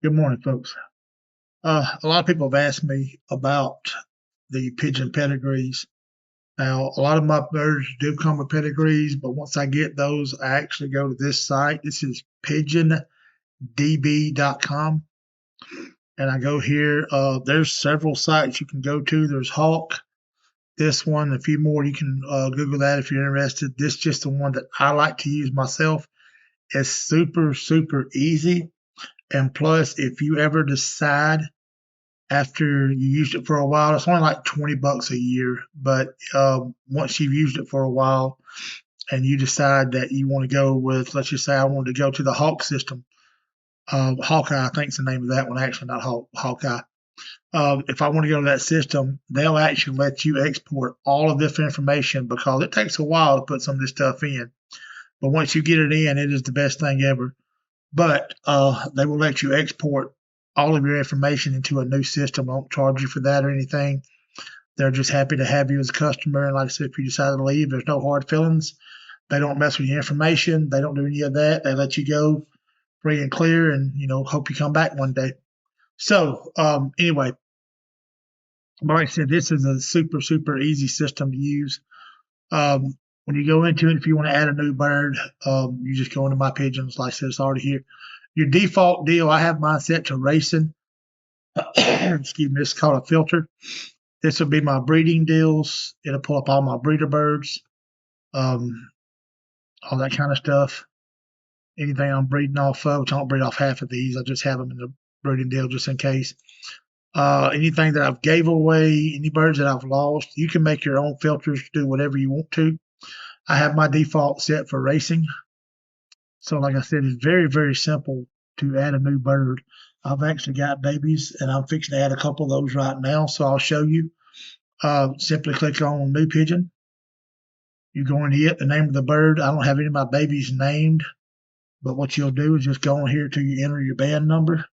Good morning, folks. A lot of people have asked me about the pigeon pedigrees. Now, a lot of my birds do come with pedigrees, but once I get those, I actually go to this site. This is PigeonDB.com, and I go here. There's several sites you can go to. There's Hawk, this one, a few more. You can Google that if you're interested. This is just the one that I like to use myself. It's super, super easy. And plus, if you ever decide after you used it for a while. It's only like $20 a year, but once you've used it for a while and you decide that you want to go with, let's just say I wanted to go to the Hawk system, Hawkeye, I think is the name of that one, actually not Hawkeye. If I want to go to that system, they'll actually let you export all of this information because it takes a while to put some of this stuff in. But once you get it in, it is the best thing ever. But they will let you export all of your information into a new system. They won't charge you for that or anything. They're just happy to have you as a customer. And like I said, if you decide to leave, there's no hard feelings. They don't mess with your information. They don't do any of that. They let you go free and clear, and hope you come back one day. So anyway, like I said, this is a super, super easy system to use. When you go into it, if you want to add a new bird, you just go into My Pigeons. Like I said, it's already here. Your default deal, I have mine set to racing. Excuse me, it's called a filter. This will be my breeding deals. It'll pull up all my breeder birds, all that kind of stuff. Anything I'm breeding off of, which I don't breed off half of these. I just have them in the breeding deal just in case. Anything that I've gave away, any birds that I've lost, you can make your own filters, do whatever you want to. I have my default set for racing. So like I said, it's very, very simple to add a new bird. I've actually got babies, and I'm fixing to add a couple of those right now, so I'll show you. Simply click on New Pigeon. You go into it, the name of the bird. I don't have any of my babies named, but what you'll do is just go in here till you enter your band number.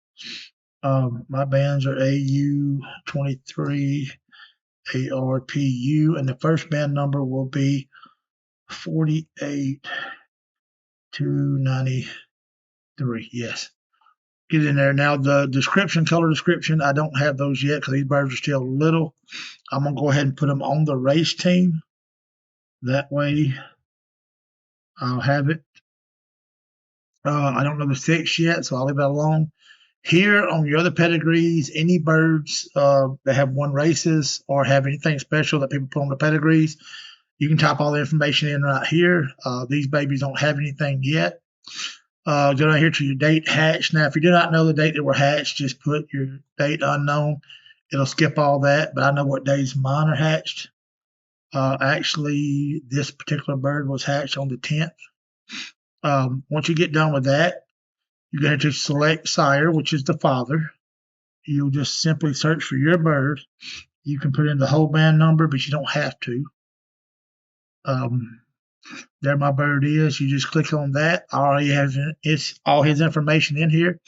My bands are AU23 ARPU, and the first band number will be 48293. Yes. Get in there. Now, the color description, I don't have those yet because these birds are still little. I'm going to go ahead and put them on the race team. That way, I'll have it. I don't know the sex yet, so I'll leave that alone. Here on your other pedigrees, any birds that have won races or have anything special that people put on the pedigrees, you can type all the information in right here. These babies don't have anything yet. Go down here to your date hatched. Now, if you do not know the date they were hatched, just put your date unknown. It'll skip all that, but I know what days mine are hatched. Actually, this particular bird was hatched on the 10th. Once you get done with that, you're going to select sire, which is the father. You'll just simply search for your bird. You can put in the whole band number, but you don't have to. There my bird is. You just click on that. It's all his information in here.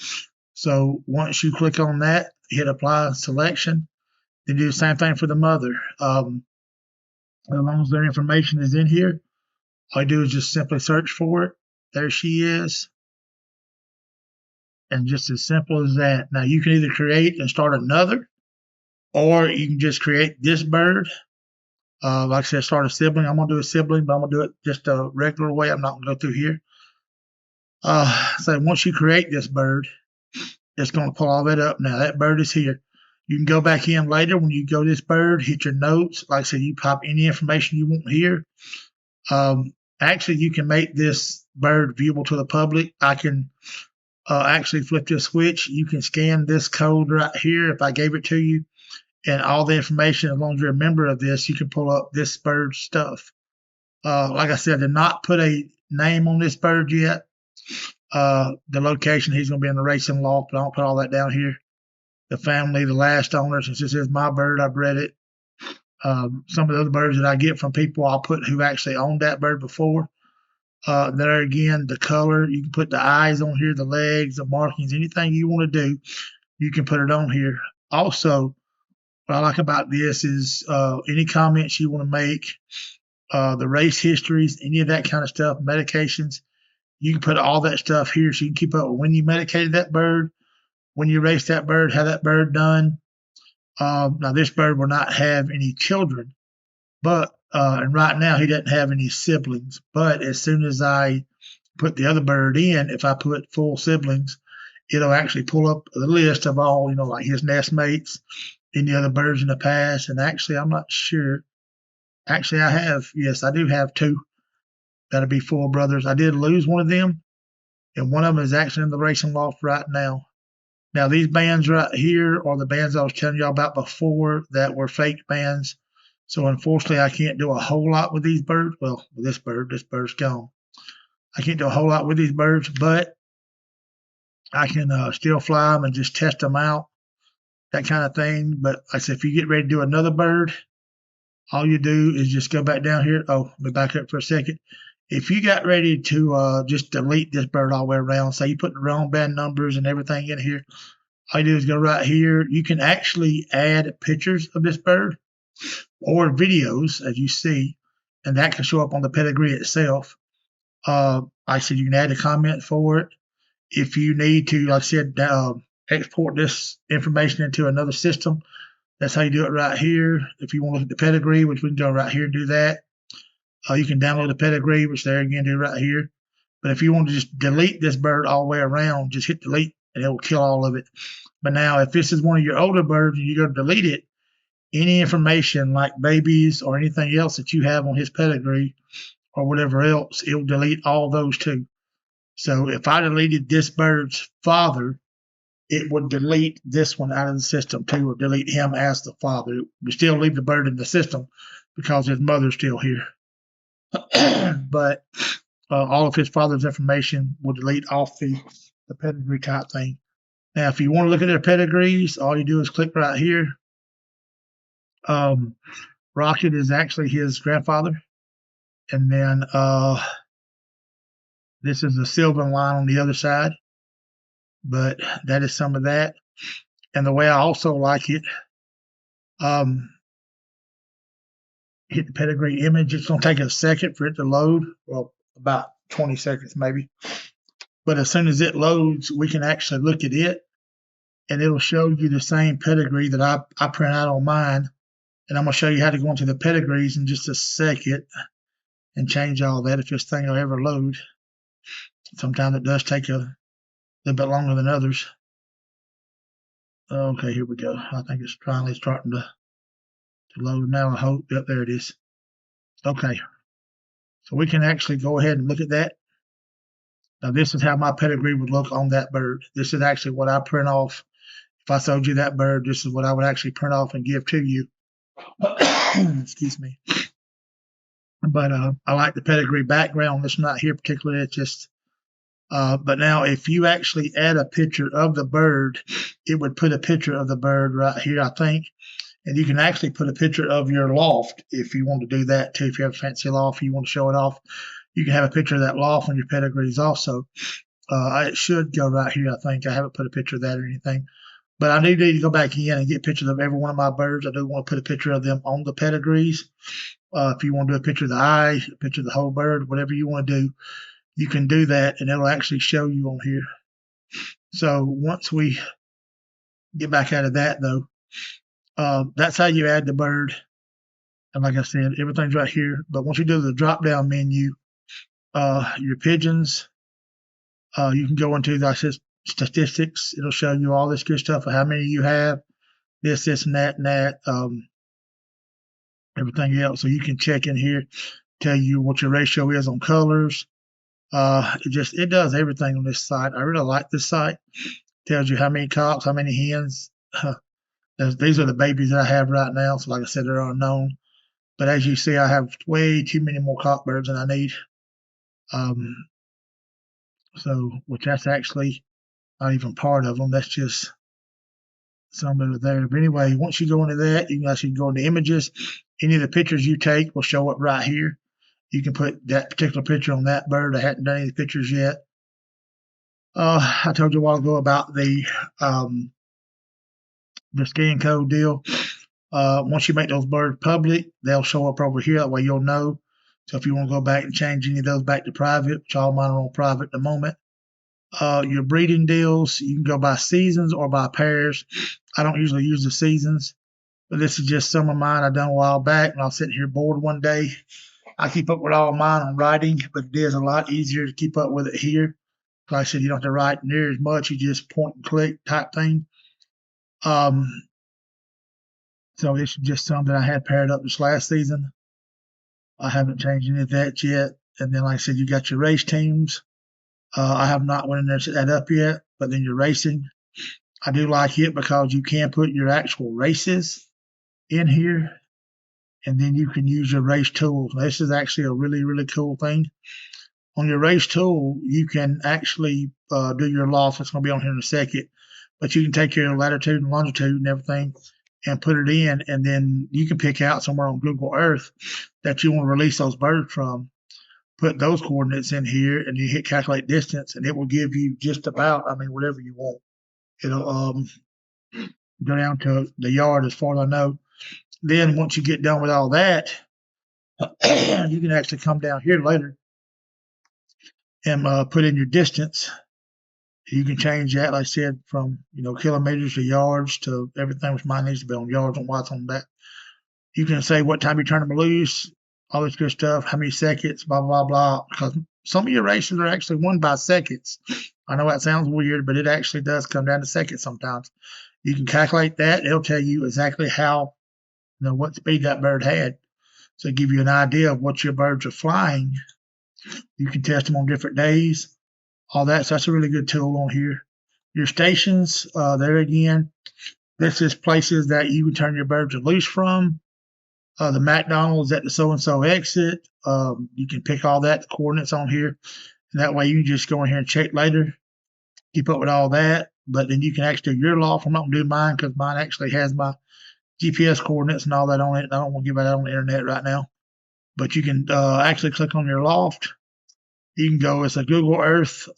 So once you click on that, hit apply selection, then do the same thing for the mother. As long as their information is in here, all you do is just simply search for it. There she is. And just as simple as that. Now you can either create and start another, or you can just create this bird. Like I said, start a sibling. I'm going to do a sibling, but I'm going to do it just a regular way. I'm not going to go through here. So once you create this bird, it's going to pull all that up. Now that bird is here. You can go back in later when you go to this bird, hit your notes. Like I said, you pop any information you want here. Actually, you can make this bird viewable to the public. I can actually flip this switch. You can scan this code right here if I gave it to you. And all the information, as long as you're a member of this, you can pull up this bird's stuff. Like I said, I did not put a name on this bird yet. The location, he's going to be in the racing loft, but I don't put all that down here. The family, the last owner, since this is my bird, I bred it. Some of the other birds that I get from people, I'll put who actually owned that bird before. There again, the color, you can put the eyes on here, the legs, the markings, anything you want to do, you can put it on here. Also, what I like about this is any comments you want to make, the race histories, any of that kind of stuff, medications, you can put all that stuff here so you can keep up with when you medicated that bird, when you race that bird, have that bird done. Now this bird will not have any children, but and right now he doesn't have any siblings. But as soon as I put the other bird in, if I put full siblings, it'll actually pull up the list of all, like his nest mates, any other birds in the past. And actually, I'm not sure. Actually, yes, I do have two. That'll be full brothers. I did lose one of them, and one of them is actually in the racing loft right now. Now, these bands right here are the bands I was telling y'all about before that were fake bands. So unfortunately, I can't do a whole lot with these birds. Well, with this bird's gone. I can't do a whole lot with these birds, but I can still fly them and just test them out, that kind of thing. But like I said, if you get ready to do another bird, all you do is just go back down here. Oh, let me back up for a second. If you got ready to just delete this bird all the way around, say you put the wrong band numbers and everything in here, all you do is go right here. You can actually add pictures of this bird or videos, as you see, and that can show up on the pedigree itself. I said you can add a comment for it. If you need to, like I said, export this information into another system, that's how you do it right here. If you want to look at the pedigree, which we can go right here and do that. You can download the pedigree, which there again do right here. But if you want to just delete this bird all the way around, just hit delete and it will kill all of it. But now if this is one of your older birds and you go to delete it, any information like babies or anything else that you have on his pedigree or whatever else, it will delete all those too. So if I deleted this bird's father, it would delete this one out of the system too, or delete him as the father. It would still leave the bird in the system because his mother's still here. But all of his father's information will delete off the pedigree type thing. Now, if you want to look at their pedigrees, all you do is click right here. Rocket is actually his grandfather. And then this is the Sylvan line on the other side. But that is some of that. And the way I also like it, hit the pedigree image. It's going to take a second for it to load. Well, about 20 seconds maybe. But as soon as it loads, we can actually look at it. And it'll show you the same pedigree that I print out on mine. And I'm going to show you how to go into the pedigrees in just a second and change all that if this thing will ever load. Sometimes it does take a little bit longer than others. Okay, here we go. I think it's finally starting to load now, I hope. Yep, there it is. Okay. So we can actually go ahead and look at that. Now, this is how my pedigree would look on that bird. This is actually what I print off. If I sold you that bird, this is what I would actually print off and give to you. Excuse me. But I like the pedigree background. It's not here particularly. It's just, but now if you actually add a picture of the bird, it would put a picture of the bird right here, I think. And you can actually put a picture of your loft if you want to do that too. If you have a fancy loft, you want to show it off, you can have a picture of that loft on your pedigrees also. It should go right here, I think. I haven't put a picture of that or anything. But I do need to go back in and get pictures of every one of my birds. I do want to put a picture of them on the pedigrees. If you want to do a picture of the eye, a picture of the whole bird, whatever you want to do, you can do that, and it'll actually show you on here. So once we get back out of that, though, that's how you add the bird. And like I said, everything's right here. But once you do the drop-down menu, your pigeons, you can go into the statistics. It'll show you all this good stuff of how many you have, this, and that, everything else. So you can check in here, tell you what your ratio is on colors. It does everything on this site. I really like this site. Tells you how many cocks, how many hens. These are the babies that I have right now. So like I said, they're unknown. But as you see, I have way too many more cockbirds than I need. Which that's actually not even part of them. That's just some that are there. But anyway, once you go into that, you can actually go into images. Any of the pictures you take will show up right here. You can put that particular picture on that bird. I hadn't done any pictures yet. I told you a while ago about the scan code deal. Once you make those birds public, they'll show up over here. That way you'll know. So if you want to go back and change any of those back to private, which all mine are on private at the moment, Your breeding deals, you can go by seasons or by pairs. I don't usually use the seasons, but this is just some of mine I done a while back, and I was sitting here bored one day. I keep up with all mine on writing, but it is a lot easier to keep up with it here. Like I said, you don't have to write near as much. You just point and click type thing. So this is just some that I had paired up this last season. I haven't changed any of that yet. And then, like I said, you got your race teams. I have not went in there and set that up yet, but then your racing. I do like it because you can put your actual races in here, and then you can use your race tools. This is actually a really, really cool thing. On your race tool, you can actually do your loft. It's going to be on here in a second, but you can take your latitude and longitude and everything and put it in, and then you can pick out somewhere on Google Earth that you want to release those birds from. Put those coordinates in here, and you hit calculate distance, and it will give you just about, whatever you want. It'll go down to the yard as far as I know. Then once you get done with all that, you can actually come down here later and put in your distance. You can change that, like I said, from kilometers to yards to everything, which mine needs to be on yards and watts on that. You can say what time you turn them loose, all this good stuff, how many seconds, blah, blah, blah, because some of your races are actually won by seconds. I know that sounds weird, but it actually does come down to seconds sometimes. You can calculate that. It'll tell you exactly how, what speed that bird had. So give you an idea of what your birds are flying. You can test them on different days, all that. So that's a really good tool on here. Your stations, there again, this is places that you can turn your birds loose from. The McDonald's at the so-and-so exit. You can pick all that, the coordinates on here. And that way you can just go in here and check later, keep up with all that. But then you can actually do your loft. I'm not going to do mine because mine actually has my GPS coordinates and all that on it. I don't want to give that out on the internet right now. But you can actually click on your loft. You can go, it's a Google Earth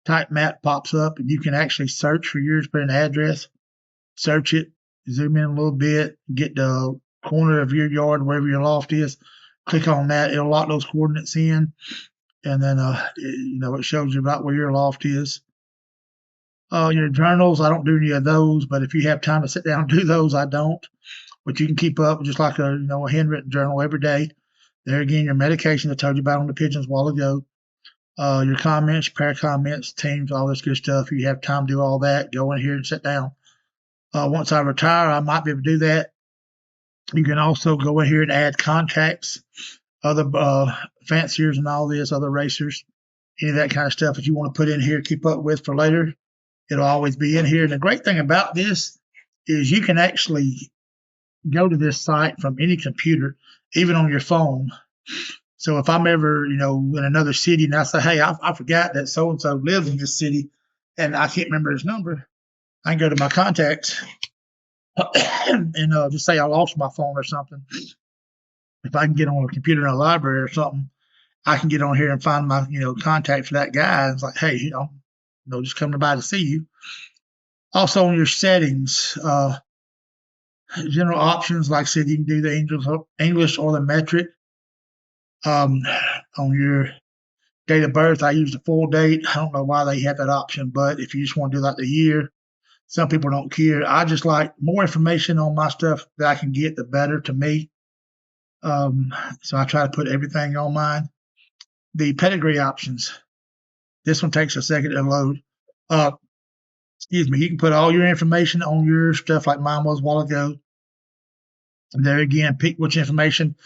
type map pops up, and you can actually search for yours, put an address, search it, zoom in a little bit, get the corner of your yard, wherever your loft is, click on that. It'll lock those coordinates in, and then it shows you about where your loft is. Your journals, I don't do any of those, but if you have time to sit down and do those, I don't. But you can keep up just like a handwritten journal every day. There again, your medication I told you about on the pigeons a while ago. Your comments, pair comments, teams, all this good stuff. If you have time to do all that, go in here and sit down. Once I retire, I might be able to do that. You can also go in here and add contacts, other fanciers and all this, other racers, any of that kind of stuff that you want to put in here, keep up with for later. It'll always be in here. And the great thing about this is you can actually go to this site from any computer, even on your phone. So if I'm ever, in another city and I say, hey, I forgot that so-and-so lives in this city and I can't remember his number, I can go to my contacts and just say I lost my phone or something. If I can get on a computer in a library or something, I can get on here and find my, contact for that guy. And it's like, hey, just coming by to see you. Also on your settings, general options, like I said, you can do the English or the metric. On your date of birth, I use the full date. I don't know why they have that option, but if you just want to do like the year, some people don't care. I just like more information on my stuff that I can get, the better to me. So I try to put everything on mine. The pedigree options. This one takes a second to load. Excuse me. You can put all your information on your stuff like mine was a while ago. And there again, pick which information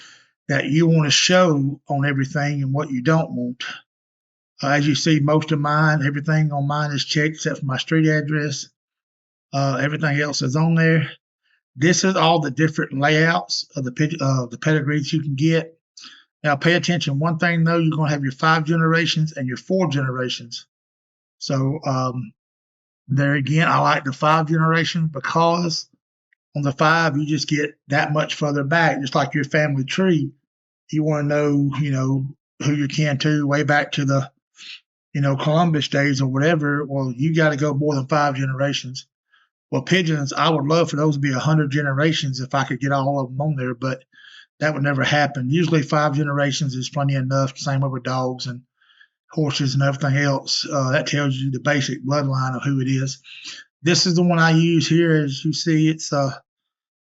that you want to show on everything and what you don't want. As you see, most of mine, everything on mine is checked except for my street address. Everything else is on there. This is all the different layouts of the pedigrees you can get. Now, pay attention. One thing, though, you're going to have your 5 generations and your 4 generations. So there again, I like the 5 generation because on the 5, you just get that much further back, just like your family tree. You want to know, who you can to way back to the, Columbus days or whatever. Well, you got to go more than 5 generations. Well, pigeons, I would love for those to be 100 generations if I could get all of them on there, but that would never happen. Usually 5 generations is plenty enough. Same way with dogs and horses and everything else. That tells you the basic bloodline of who it is. This is the one I use here. As you see, it's the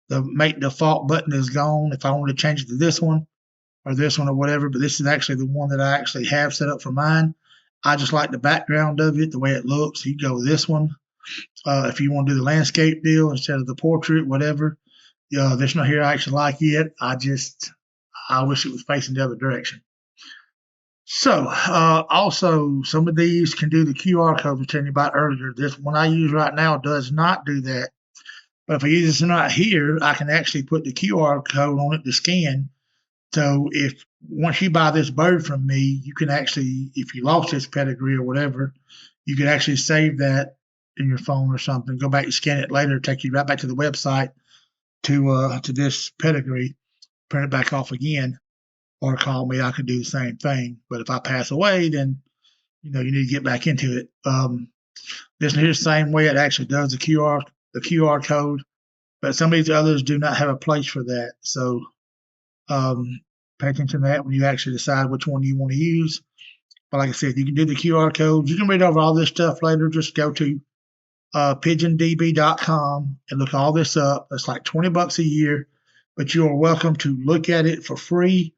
make default button is gone. If I want to change it to this one or whatever, but this is actually the one that I actually have set up for mine. I just like the background of it, the way it looks. You go with this one. If you want to do the landscape deal instead of the portrait, whatever. This one here I actually like it. I wish it was facing the other direction. So also some of these can do the QR code I was telling you about earlier. This one I use right now does not do that. But if I use this one right here, I can actually put the QR code on it to scan. So if once you buy this bird from me, you can actually, if you lost this pedigree or whatever, you can actually save that in your phone or something. Go back and scan it later, take you right back to the website to this pedigree, print it back off again, or call me. I can do the same thing. But if I pass away, then you need to get back into it. This here's the same way. It actually does the QR code, but some of these others do not have a place for that. So pay attention to that when you actually decide which one you want to use. But like I said, you can do the QR code. You can read over all this stuff later. Just go to PigeonDB.com and look all this up. It's like $20 a year, but you are welcome to look at it for free.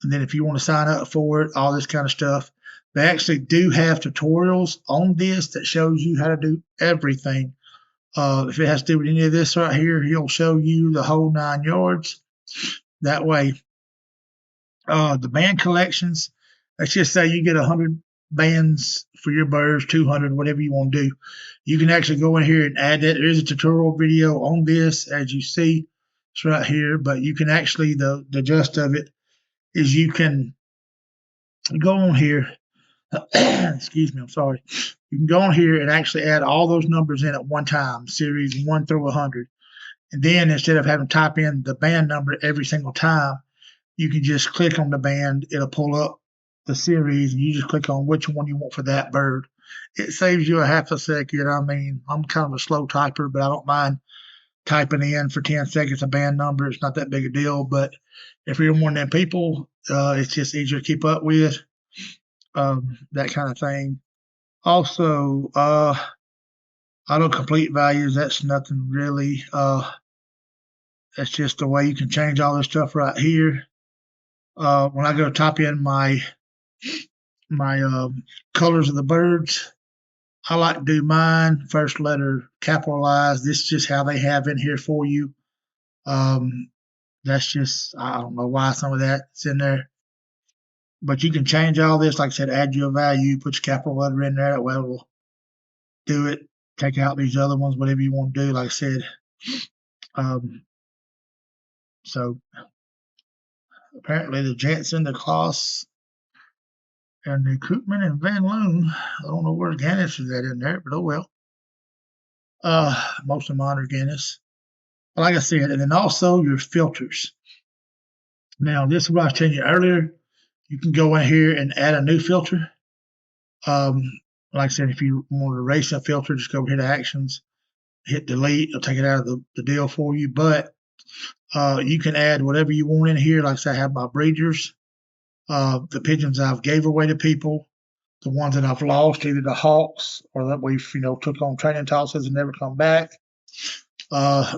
And then if you want to sign up for it, all this kind of stuff, they actually do have tutorials on this that shows you how to do everything. If it has to do with any of this right here, he'll show you the whole 9 yards. That way, the band collections, let's just say you get 100 bands for your birds, 200, whatever you want to do. You can actually go in here and add that. There is a tutorial video on this, as you see. It's right here, but you can actually, the gist of it is you can go on here. Excuse me, I'm sorry. You can go on here and actually add all those numbers in at one time, series 1 through 100. And then instead of having to type in the band number every single time, you can just click on the band. It'll pull up the series, and you just click on which one you want for that bird. It saves you a half a second. I mean, I'm kind of a slow typer, but I don't mind typing in for 10 seconds a band number. It's not that big a deal. But if you're one of them people, it's just easier to keep up with, that kind of thing. Also, autocomplete values, that's nothing really. That's just the way you can change all this stuff right here. When I go type in my colors of the birds, I like to do mine first letter capitalized. This is just how they have in here for you. That's just, I don't know why some of that's in there. But you can change all this. Like I said, add your value, put your capital letter in there. That way it will do it. Take out these other ones, whatever you want to do. Like I said, so apparently the Jensen, the Kloss, and the Koopman and Van Loon. I don't know where Guinness is at in there, but oh well. Most of mine are Guinness. But like I said, and then also your filters. Now, this is what I was telling you earlier. You can go in here and add a new filter. Like I said, if you want to erase a filter, just go over here to Actions, hit Delete. It'll take it out of the deal for you. But you can add whatever you want in here. Like I said, I have my breeders, the pigeons I've gave away to people, the ones that I've lost, either the hawks or that we've took on training tosses and never come back.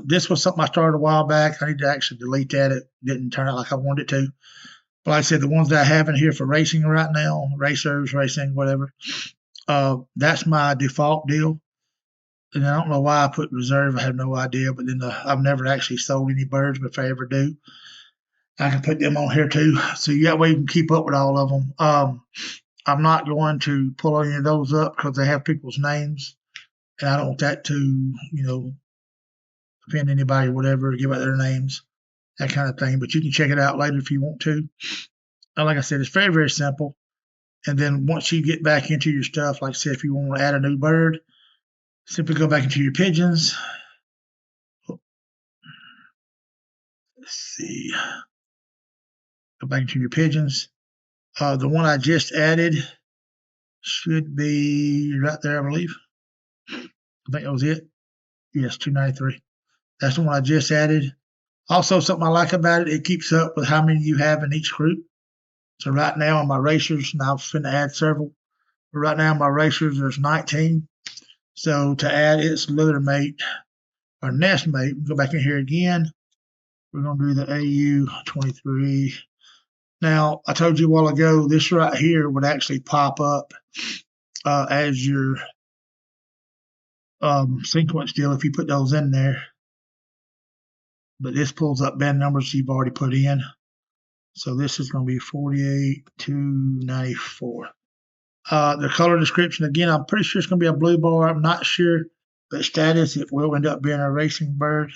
This was something I started a while back. I need to actually delete that. It didn't turn out like I wanted it to. But like I said, the ones that I have in here for racing right now, racers, racing, whatever, that's my default deal. And I don't know why I put reserve. I have no idea. But then I've never actually sold any birds, but if I ever do, I can put them on here too. So that way you can keep up with all of them. I'm not going to pull any of those up because they have people's names. And I don't want that to, offend anybody or whatever, give out their names, that kind of thing. But you can check it out later if you want to. And like I said, it's very, very simple. And then once you get back into your stuff, like I said, if you want to add a new bird, simply go back into your pigeons. Let's see. Go back into your pigeons. The one I just added should be right there, I believe. I think that was it. Yes, 293. That's the one I just added. Also, something I like about it, it keeps up with how many you have in each group. So right now on my racers, and I'm finna add several, But right now, my racers, there's 19. So to add its litter mate or nest mate, go back in here again. We're going to do the AU23. Now, I told you a while ago, this right here would actually pop up as your sequence deal if you put those in there. But this pulls up band numbers you've already put in. So this is going to be 48,294. The color description, again, I'm pretty sure it's going to be a blue bar. I'm not sure. But status, it will end up being a racing bird.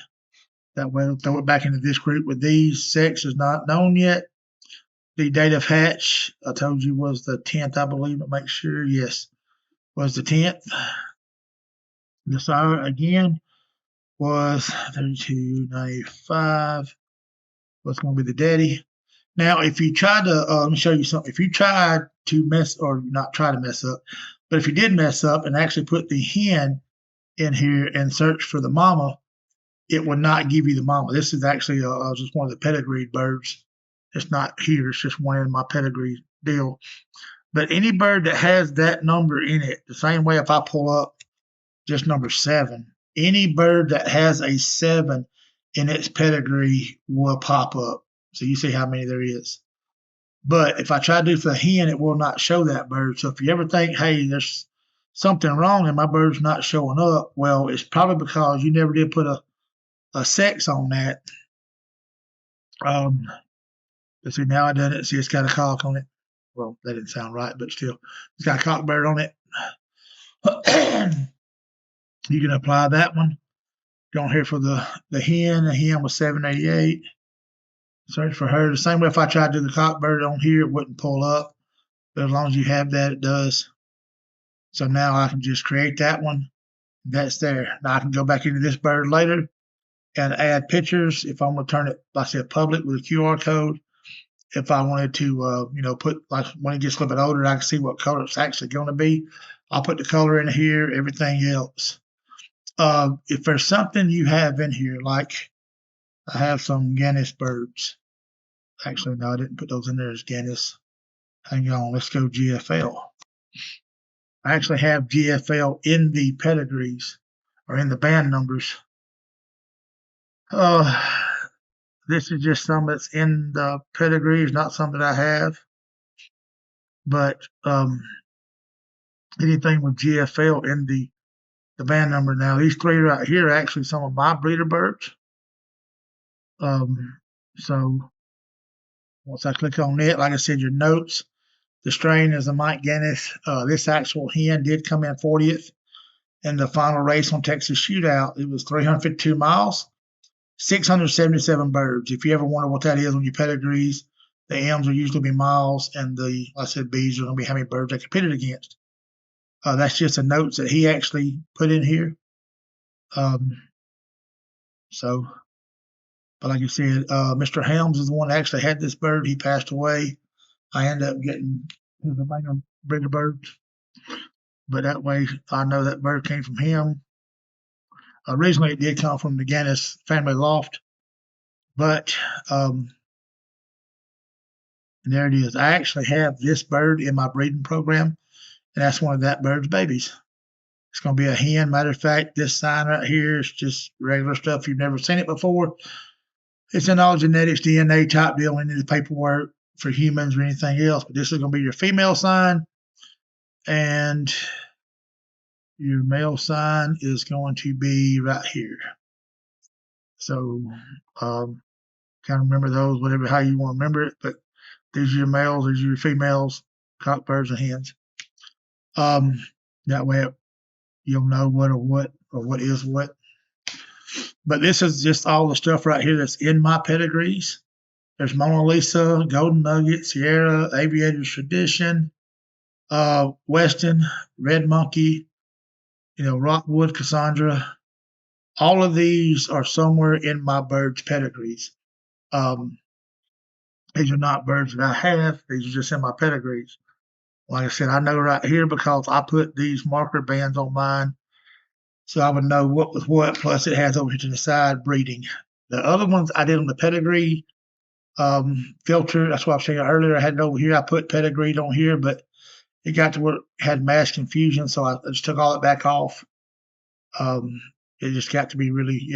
That way, I'll throw it back into this group with these. Sex is not known yet. The date of hatch, I told you, was the 10th, I believe. But make sure, yes, was the 10th. The sire, again, was 32.95. What's going to be the daddy? Now, if you try to, let me show you something. If you tried to mess, or not try to mess up, but if you did mess up and actually put the hen in here and search for the mama, it would not give you the mama. This is actually just one of the pedigreed birds. It's not here. It's just one in my pedigree deal. But any bird that has that number in it, the same way if I pull up just number 7, any bird that has a 7 in its pedigree will pop up. So you see how many there is. But if I try to do for the hen, it will not show that bird. So if you ever think, hey, there's something wrong and my bird's not showing up, well, it's probably because you never did put a sex on that. Let's see, now I done it. See, it's got a cock on it. Well, that didn't sound right, but still, it's got a cock bird on it. You can apply that one. Going here for the hen. The hen was 788. Search for her. The same way if I tried to do the cock bird on here, it wouldn't pull up. But as long as you have that, it does. So now I can just create that one. That's there. Now I can go back into this bird later and add pictures. If I'm going to turn it, like I said, public with a QR code. If I wanted to, put, like when it gets a little bit older, I can see what color it's actually going to be. I'll put the color in here, everything else. If there's something you have in here, like I have some Guinness birds. Actually, no, I didn't put those in there as Guinness. Hang on, let's go GFL. I actually have GFL in the pedigrees or in the band numbers. This is just some that's in the pedigrees, not something I have. But anything with GFL in the band number. Now, these 3 right here are actually some of my breeder birds. So once I click on it, like I said, your notes, the strain is a Mike Guinness. This actual hen did come in 40th in the final race on Texas Shootout. It was 352 miles, 677 birds. If you ever wonder what that is on your pedigrees, the M's will usually be miles, and the, like I said, B's are going to be how many birds they competed against. That's just the notes that he actually put in here. But like you said, Mr. Helms is the one that actually had this bird. He passed away. I ended up getting the breeder birds. But that way, I know that bird came from him. Originally, it did come from the Guinness family loft. But there it is. I actually have this bird in my breeding program, and that's one of that bird's babies. It's going to be a hen. Matter of fact, this sign right here is just regular stuff. You've never seen it before. It's an all genetics DNA type deal, any of the paperwork for humans or anything else. But this is going to be your female sign, and your male sign is going to be right here. So kind of remember those, whatever, how you want to remember it. But these are your males, these are your females, cock birds and hens. That way you'll know what is what. But this is just all the stuff right here that's in my pedigrees. There's Mona Lisa, Golden Nugget, Sierra, Aviator's Tradition, Weston, Red Monkey, Rockwood, Cassandra. All of these are somewhere in my birds' pedigrees. These are not birds that I have. These are just in my pedigrees. Like I said, I know right here because I put these marker bands on mine, so I would know what was what. Plus, it has over here to the side breeding. The other ones I did on the pedigree filter. That's what I was saying earlier. I had it over here. I put pedigreed on here, but it got to where it had mass confusion, so I just took all it back off. It just got to be really,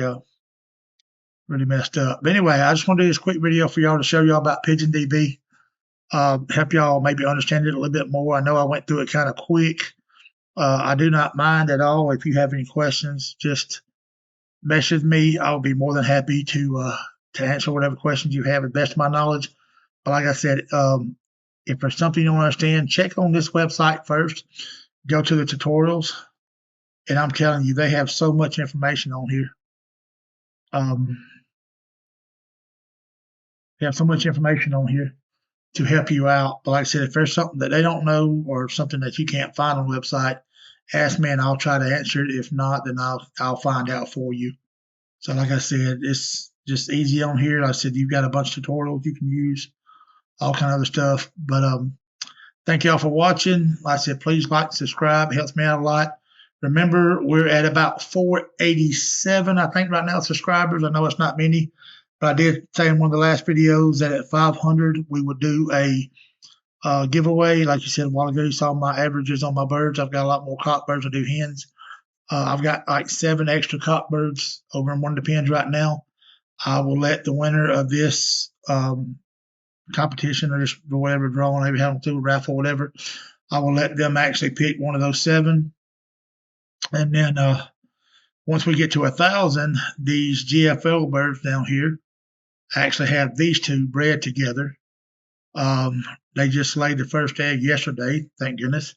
really messed up. But anyway, I just want to do this quick video for y'all to show y'all about PigeonDB. Help y'all maybe understand it a little bit more. I know I went through it kind of quick. I do not mind at all. If you have any questions, just message me. I'll be more than happy to answer whatever questions you have, as best of my knowledge. But like I said, if there's something you don't understand, check on this website first. Go to the tutorials, and I'm telling you, they have so much information on here. They have so much information on here to help you out. But like I said, if there's something that they don't know or something that you can't find on the website, ask me and I'll try to answer it. If not, then I'll find out for you. So like I said, it's just easy on here. Like I said, you've got a bunch of tutorials you can use, all kind of other stuff. But thank y'all for watching. Like I said, please like, subscribe. It helps me out a lot. Remember, we're at about 487, I think, right now, subscribers. I know it's not many, but I did say in one of the last videos that at 500, we would do a giveaway. Like you said a while ago, you saw my averages on my birds. I've got a lot more cockbirds than I do hens. I've got like 7 extra cockbirds over in one of the pens right now. I will let the winner of this competition or just whatever drawing, maybe have them through a raffle, whatever, I will let them actually pick one of those 7. And then once we get to 1,000, these GFL birds down here actually have these 2 bred together. They just laid the first egg yesterday, thank goodness.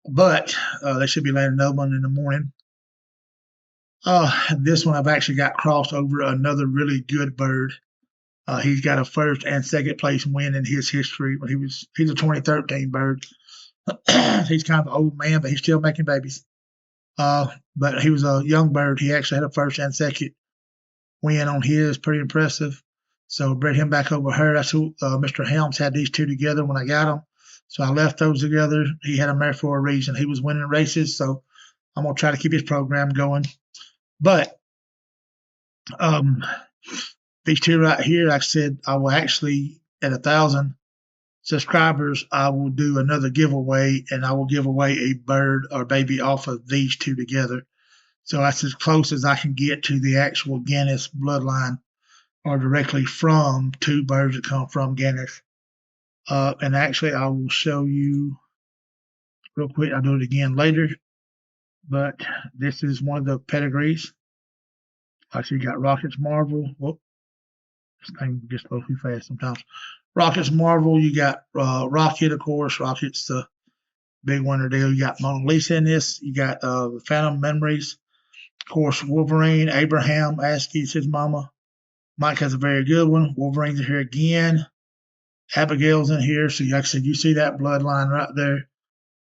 But they should be laying another one in the morning. This one I've actually got crossed over another really good bird. He's got a first and second place win in his history. But he's a 2013 bird. He's kind of an old man, but he's still making babies. But he was a young bird. He actually had a first and second win on his, pretty impressive. So bred him back over her. That's who Mr. Helms had these 2 together when I got them. So I left those together. He had them there for a reason. He was winning races, so I'm gonna try to keep his program going. But these 2 right here, like I said, I will actually, at 1,000 subscribers, I will do another giveaway, and I will give away a bird or baby off of these 2 together. So that's as close as I can get to the actual Guinness bloodline, or directly from 2 birds that come from Guinness. And actually, I will show you real quick. I'll do it again later. But this is one of the pedigrees. Actually, you got Rocket's Marvel. Whoop. This thing gets a little too fast sometimes. Rocket's Marvel. You got Rocket, of course. Rocket's the big winner deal. You got Mona Lisa in this. You got the Phantom Memories. Of course, Wolverine, Abraham, Askey's his mama. Mike has a very good one. Wolverine's in here again. Abigail's in here. So like I said, you see that bloodline right there.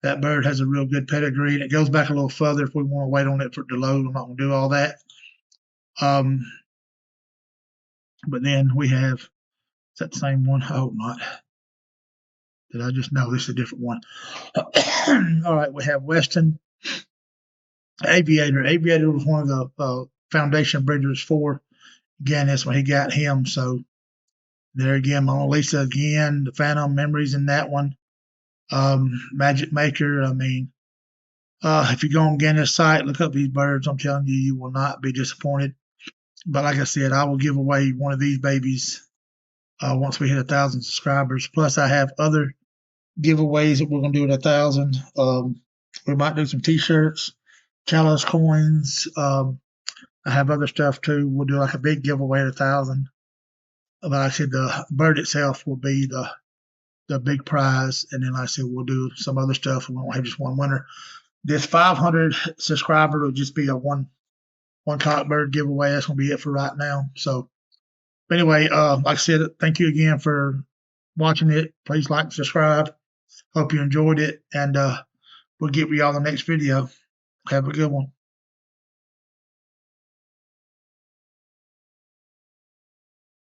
That bird has a real good pedigree. And it goes back a little further if we want to wait on it for it to load. I'm not going to do all that. But then we have, is that the same one? I hope not. Did I just know this is a different one? All right, we have Weston Aviator. Aviator was one of the foundation breeders for Guinness when he got him. So there again, Mona Lisa again, the Phantom Memories in that one. Magic Maker. I mean, if you go on Guinness site, look up these birds. I'm telling you, you will not be disappointed. But like I said, I will give away one of these babies once we hit 1,000 subscribers. Plus, I have other giveaways that we're going to do at 1,000. We might do some T-shirts, chalice coins. I have other stuff too. We'll do like a big giveaway at 1,000. But like I said, the bird itself will be the big prize. And then like I said, we'll do some other stuff. We won't have just one winner. This 500 subscriber will just be a one cockbird giveaway. That's going to be it for right now. So anyway, like I said, thank you again for watching it. Please like and subscribe. Hope you enjoyed it. And we'll get with y'all in the next video. Have a good one.